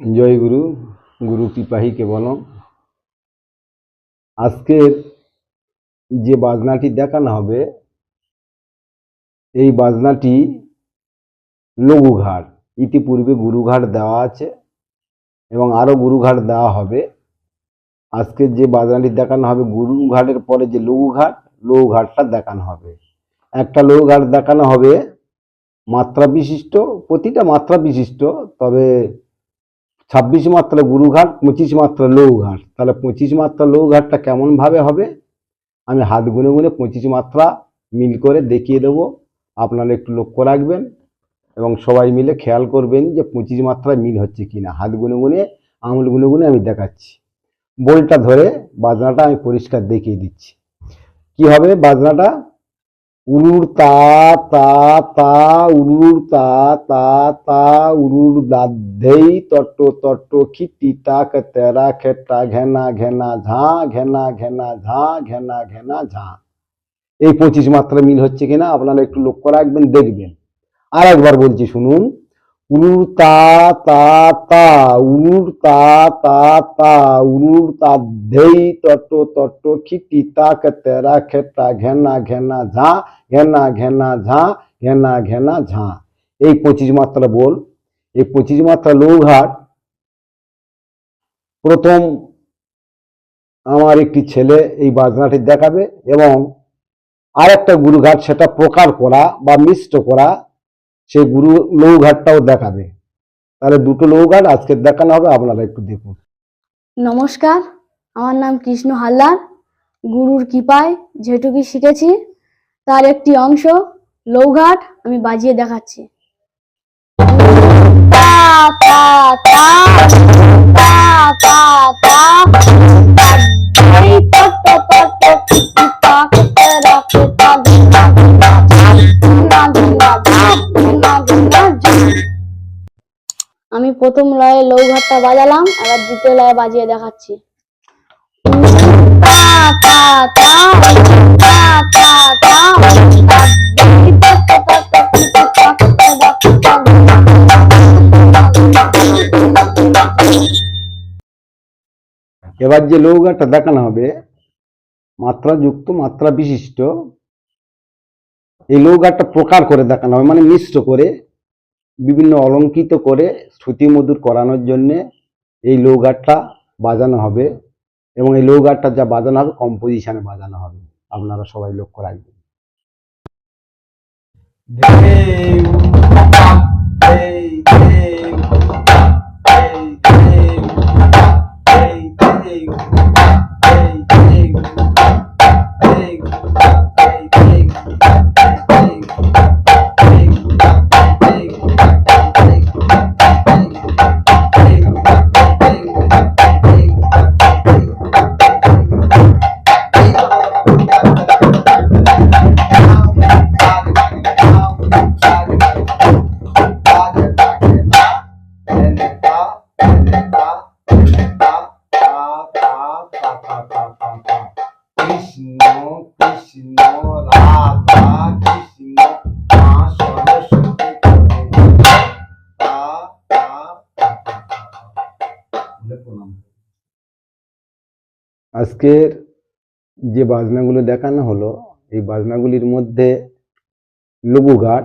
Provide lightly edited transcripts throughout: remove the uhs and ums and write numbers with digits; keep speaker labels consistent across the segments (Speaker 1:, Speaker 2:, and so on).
Speaker 1: জয় গুরু, গুরু কৃপাহি কেবল। আজকের যে বাজনাটি দেখানো হবে, এই বাজনাটি লঘুঘাট। ইতিপূর্বে গুরুঘাট দেওয়া আছে এবং আরো গুরুঘাট দেওয়া হবে। আজকের যে বাজনাটি দেখানো হবে, গুরুঘাটের পরে যে লঘুঘাটটা দেখানো হবে। একটা লঘুঘাট দেখানো হবে মাত্রা বিশিষ্ট, প্রতিটা মাত্রা বিশিষ্ট, তবে 26 মাত্রা গুরুঘাট, 25 মাত্রা লঘুঘাট। তাহলে 25 মাত্রা লঘুঘাটটা কেমন ভাবে হবে আমি হাত গুনে গুনে 25 মাত্রা মিল করে দেখিয়ে দেবো। আপনারা একটু লক্ষ্য রাখবেন এবং সবাই মিলে খেয়াল করবেন যে 25 মাত্রায় মিল হচ্ছে কিনা। হাত গুনে গুনে, আঙুল গুনে গুনে আমি দেখাচ্ছি। বলটা ধরে বাজনাটা আমি পরিষ্কার দেখিয়ে দিচ্ছি। কি হবে বাজনাটা? উরুর তা তা তা, উরুর তা তা তা, উরুর দাধেই তট্ট তট্ট খিটি তাক তেরা খেটা ঘেনা ঘেনা ঝা, ঘেনা ঘেনা ঝা, ঘেনা ঘেনা ঝা। এই 25 মাত্রা মিল হচ্ছে কিনা আপনারা একটু লক্ষ্য রাখবেন, দেখবেন। আর একবার বলছি শুনুন। উরুর তা তা তা, উরুর তা তা তা, উরুর তাধেই তট্ট তট্ট খিটি তাক তেরা খেটা ঘেনা ঘেনা ঝা, ঘেনা ঘেনা ঝা, ঘেনা ঘেনা ঝা। এই 25 মাত্রা বল। এই 25 মাত্রা লঘুঘাট প্রথম আমার একটি ছেলে এই বাজনাটি দেখাবে এবং আর একটা গুরুঘাট সেটা প্রকার করা বা মিষ্ট করা, সেই লঘুঘাটটাও দেখাবে। তাহলে দুটো লঘুঘাট আজকে দেখানো হবে, আপনারা একটু দেখুন।
Speaker 2: নমস্কার, আমার নাম কৃষ্ণ হালদার। গুরুর কৃপায় যেটুকু শিখেছি তার একটি অংশ লঘুঘাট আমি বাজিয়ে দেখাচ্ছি। আমি প্রথম লয়ে লঘুঘাটটা বাজালাম, এবার দ্বিতীয় লয়ে বাজিয়ে দেখাচ্ছি।
Speaker 1: এবার যে লঘুঘাটটা দেখানো হবে মাত্রা যুক্ত, মাত্রা বিশিষ্ট, এই লঘুঘাটটা প্রকার করে দেখানো হবে, মানে মিশ্র করে, বিভিন্ন অলঙ্কৃত করে শ্রুতিমধুর করানোর জন্যে এই লঘুঘাটটা বাজানো হবে। এবং এই লঘুঘাটটা যা বাজানো হবে কম্পোজিশনে বাজানো হবে, আপনারা সবাই লক্ষ্য রাখবেন। আজকের যে বাজনাগুলো দেখানো হলো, এই বাজনাগুলির মধ্যে লঘুঘাট,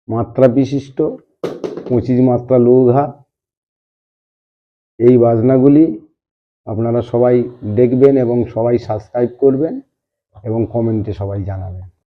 Speaker 1: মাত্রা বিশিষ্ট, 25 মাত্রা লঘুঘাট, এই বাজনাগুলি আপনারা সবাই দেখবেন এবং সবাই সাবস্ক্রাইব করবেন এবং কমেন্টে সবাই জানাবেন।